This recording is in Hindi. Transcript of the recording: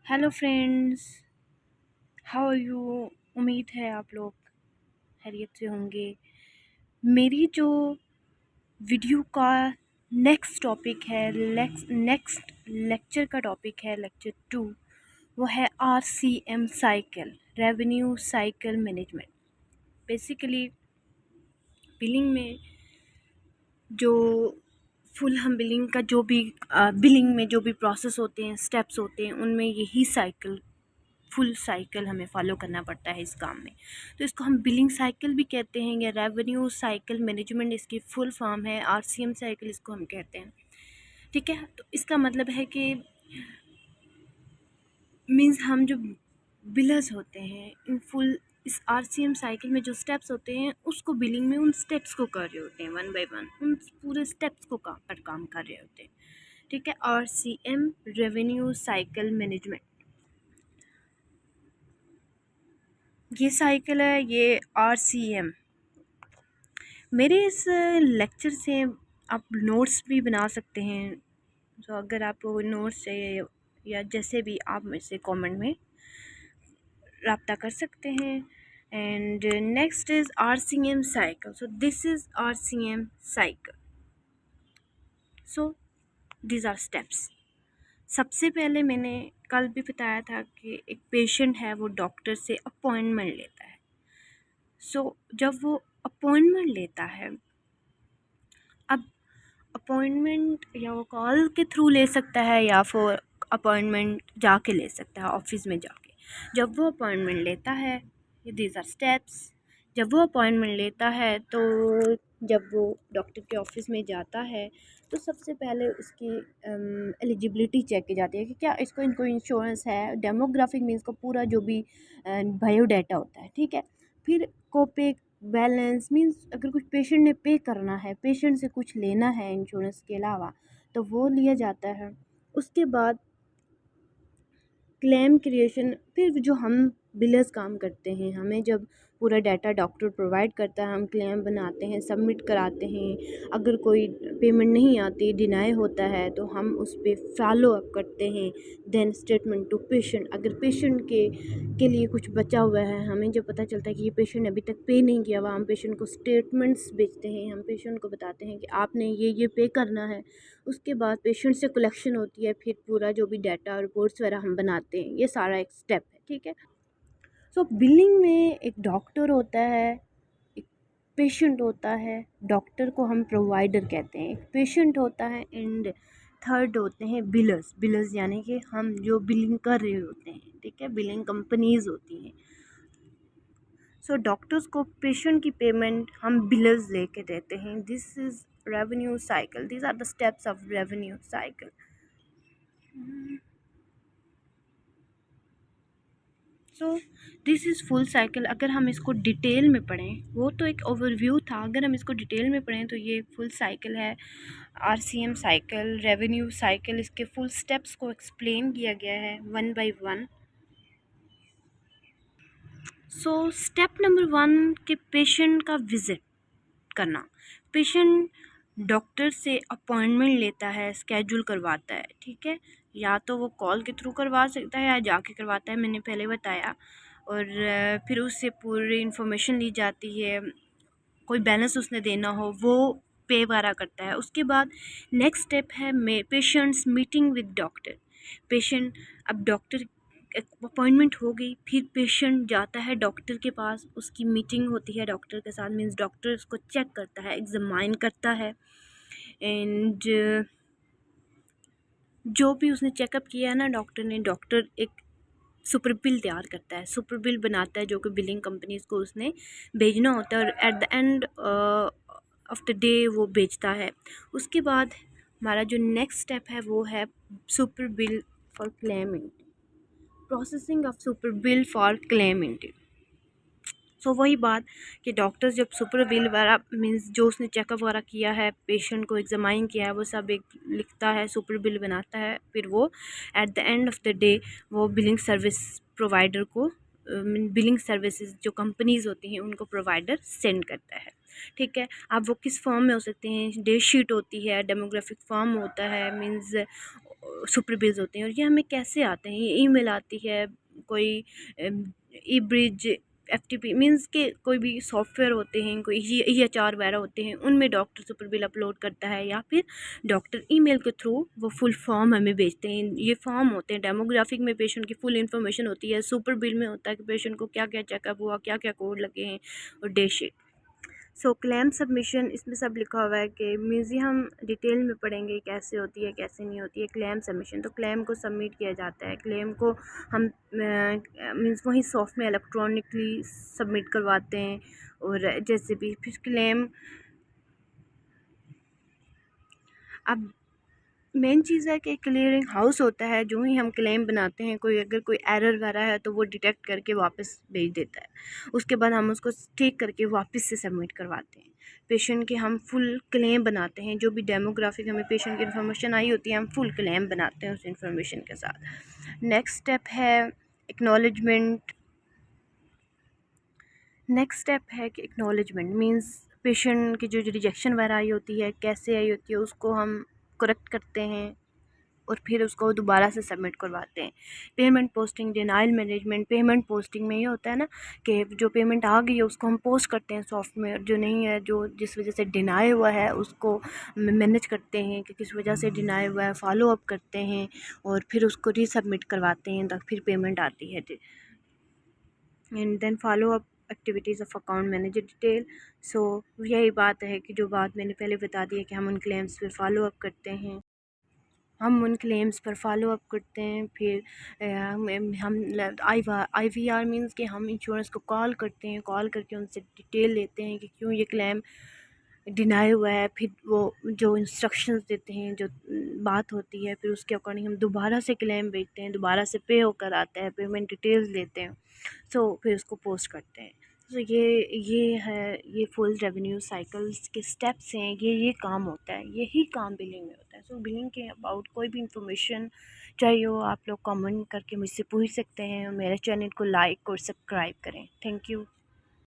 Hello friends, how are you. उम्मीद है आप लोग खैरियत से होंगे। मेरी जो वीडियो का नेक्स्ट टॉपिक है, नेक्स्ट लेक्चर का टॉपिक है लेक्चर 2। वो है RCM cycle, revenue cycle management. Basically billing में जो फुल हम बिलिंग का जो भी बिलिंग में जो भी प्रोसेस होते हैं, स्टेप्स होते हैं, उनमें यही साइकिल फुल साइकिल हमें फॉलो करना पड़ता है इस काम में। तो इसको हम बिलिंग साइकिल भी कहते हैं या रेवेन्यू साइकिल मैनेजमेंट इसकी फुल फॉर्म है। RCM साइकिल इसको हम कहते हैं। ठीक है, तो इसका मतलब है कि मीन्स हम जो बिलर्स होते हैं इन फुल इस RCM साइकिल में जो स्टेप्स होते हैं उसको बिलिंग में उन स्टेप्स को कर रहे होते हैं, वन बाय वन उन पूरे स्टेप्स को काम कर रहे होते हैं। ठीक है, RCM रेवेन्यू साइकिल मैनेजमेंट ये साइकिल है, ये RCM। मेरे इस लेक्चर से आप नोट्स भी बना सकते हैं। तो अगर आपको नोट्स चाहिए या जैसे भी, आप मुझसे कमेंट में रब्ता कर सकते हैं। And next is RCM cycle. So this is RCM cycle. So these are steps. सबसे पहले मैंने कल भी बताया था कि एक पेशेंट है, वो डॉक्टर से अपॉइंटमेंट लेता है। जब वो अपॉइंटमेंट लेता है, अब अपॉइंटमेंट या वो कॉल के थ्रू ले सकता है या फिर अपॉइंटमेंट जाके ले सकता है, ऑफिस में जाके। जब वो अपॉइंटमेंट लेता है, दीज आर स्टेप्स। जब वो अपॉइंटमेंट लेता है तो जब वो डॉक्टर के ऑफिस में जाता है तो सबसे पहले उसकी एलिजिबिलिटी चेक की जाती है कि क्या इनको इंश्योरेंस है। डेमोग्राफिक मीन्स को पूरा जो भी बायोडाटा होता है, ठीक है। फिर कोपे बैलेंस मीन्स अगर कुछ पेशेंट ने पे करना है, पेशेंट से कुछ लेना है इंश्योरेंस के अलावा, तो वो लिया जाता है। उसके बाद क्लेम क्रिएशन। फिर जो हम बिलर्स काम करते हैं, हमें जब पूरा डाटा डॉक्टर प्रोवाइड करता है, हम क्लेम बनाते हैं, सबमिट कराते हैं। अगर कोई पेमेंट नहीं आती, डिनाई होता है, तो हम उस पर फॉलो अप करते हैं। Then statement to patient. अगर पेशेंट के लिए कुछ बचा हुआ है, हमें जब पता चलता है कि ये पेशेंट अभी तक पे नहीं किया हुआ, हम पेशेंट को स्टेटमेंट्स भेजते हैं। हम पेशेंट को बताते हैं कि आपने ये पे करना है। उसके बाद पेशेंट से कलेक्शन होती है, फिर पूरा जो भी डाटा रिपोर्ट्स वगैरह हम बनाते हैं। ये सारा एक स्टेप है, ठीक है। बिलिंग में एक डॉक्टर होता है, एक पेशेंट होता है। डॉक्टर को हम प्रोवाइडर कहते हैं, एक पेशेंट होता है, एंड थर्ड होते हैं बिलर्स। बिलर्स यानी कि हम जो बिलिंग कर रहे होते हैं, ठीक है, बिलिंग कंपनीज होती हैं। डॉक्टर्स को पेशेंट की पेमेंट हम बिलर्स लेके देते हैं। This is revenue cycle. These are the steps of revenue cycle. This is full cycle. अगर हम इसको डिटेल में पढ़ें, वो तो एक ओवरव्यू था, अगर हम इसको डिटेल में पढ़ें तो ये फुल साइकिल है। RCM साइकिल, रेवेन्यू साइकिल, इसके फुल स्टेप्स को एक्सप्लेन किया गया है one by one. Step number 1 के पेशेंट का विज़िट करना। पेशेंट डॉक्टर से अपॉइंटमेंट लेता है, स्केड्यूल करवाता है, ठीक है। या तो वो कॉल के थ्रू करवा सकता है या जाके करवाता है, मैंने पहले बताया। और फिर उससे पूरी इन्फॉर्मेशन ली जाती है। कोई बैलेंस उसने देना हो वो पे वगैरह करता है। उसके बाद नेक्स्ट स्टेप है patients meeting with doctor. Patient, अब डॉक्टर अपॉइंटमेंट हो गई, फिर पेशेंट जाता है डॉक्टर के पास, उसकी मीटिंग होती है डॉक्टर के साथ। मीन्स डॉक्टर उसको चेक करता है, एग्जामाइन करता है। एंड जो भी उसने चेकअप किया है ना डॉक्टर ने, डॉक्टर एक सुपर बिल तैयार करता है, सुपर बिल बनाता है, जो कि बिलिंग कंपनीज को उसने भेजना होता है, और at the end of the day वो बेचता है। उसके बाद हमारा जो नेक्स्ट स्टेप है वो है super bill for claiming, processing of super bill for claiming. वही बात कि डॉक्टर्स जब सुपर बिल वगैरह मीन्स जो उसने चेकअप वगैरह किया है, पेशेंट को एग्जामाइन किया है, वो सब एक लिखता है, सुपर बिल बनाता है। फिर वो at the end of the day वो बिलिंग सर्विस प्रोवाइडर को, बिलिंग सर्विसेज जो कंपनीज होती हैं उनको प्रोवाइडर सेंड करता है, ठीक है। अब वो किस फॉर्म में हो सकते हैं, डेट शीट होती है, डेमोग्राफिक फॉर्म होता है, मीन्स सुपर बिल्स होते हैं, और ये हमें कैसे आते हैं? ये ईमेल आती है, कोई ई ब्रिज, एफटीपी मींस के कोई भी सॉफ्टवेयर होते हैं, कोई EHR वगैरह होते हैं, उनमें डॉक्टर सुपर बिल अपलोड करता है, या फिर डॉक्टर ईमेल के थ्रू वो फुल फॉर्म हमें भेजते हैं। ये फॉर्म होते हैं डेमोग्राफिक में पेशेंट की फुल इन्फॉर्मेशन होती है। सुपर बिल में होता है कि पेशेंट को क्या क्या चेकअप हुआ, क्या क्या कोड लगे हैं, और डे शीट। सो क्लेम सबमिशन, इसमें सब लिखा हुआ है कि मीन्स ये हम डिटेल में पढ़ेंगे कैसे होती है कैसे नहीं होती है क्लेम सबमिशन। तो क्लेम को सबमिट किया जाता है, क्लेम को हम मीन्स वहीं सॉफ्ट में इलेक्ट्रॉनिकली सबमिट करवाते हैं। और जैसे भी फिर क्लेम, अब मेन चीज़ है कि क्लियरिंग हाउस होता है, जो ही हम क्लेम बनाते हैं, कोई अगर कोई एरर वगैरह है तो वो डिटेक्ट करके वापस भेज देता है। उसके बाद हम उसको ठीक करके वापस से सबमिट करवाते हैं। पेशेंट के हम फुल क्लेम बनाते हैं, जो भी डेमोग्राफिक हमें पेशेंट की इन्फॉर्मेशन आई होती है, हम फुल क्लेम बनाते हैं उस इन्फॉर्मेशन के साथ। नेक्स्ट स्टेप है एक्नॉलेजमेंट। नेक्स्ट स्टेप है कि एक्नॉलेजमेंट मीन्स पेशेंट की जो रिजेक्शन वगैरह आई होती है, कैसे आई होती है, उसको हम करेक्ट करते हैं और फिर उसको दोबारा से सबमिट करवाते हैं। Payment posting, denial management. Payment posting में ये होता है ना कि जो पेमेंट आ गई है उसको हम पोस्ट करते हैं सॉफ्ट में, जो नहीं है, जो जिस वजह से डिनाई हुआ है उसको मैनेज करते हैं कि किस वजह से डिनाई हुआ है, फॉलो अप करते हैं और फिर उसको रीसबमिट करवाते हैं, तब फिर पेमेंट आती है। And then follow up activities of account manager detail. So यही बात है कि जो बात मैंने पहले बता दी है कि हम उन क्लेम्स पे फॉलो अप करते हैं, हम उन क्लेम्स पर फॉलो अप करते हैं। फिर हम IVR मींस कि हम इंश्योरेंस को कॉल करते हैं, कॉल करके उनसे डिटेल लेते हैं कि क्यों ये क्लेम डिनाई हुआ है। फिर वो जो इंस्ट्रक्शंस देते हैं, जो बात होती है, फिर उसके अकॉर्डिंग हम दोबारा से क्लेम भेजते हैं, दोबारा से पे होकर आता है, पेमेंट डिटेल्स लेते हैं। सो फिर उसको पोस्ट करते हैं। तो ये है, ये फुल रेवेन्यू साइकिल्स के स्टेप्स हैं, ये काम होता है, यही काम बिलिंग में होता है। सो बिलिंग के अबाउट कोई भी इंफॉर्मेशन चाहिए हो, आप लोग कमेंट करके मुझसे पूछ सकते हैं, और मेरे चैनल को लाइक और सब्सक्राइब करें। Thank you.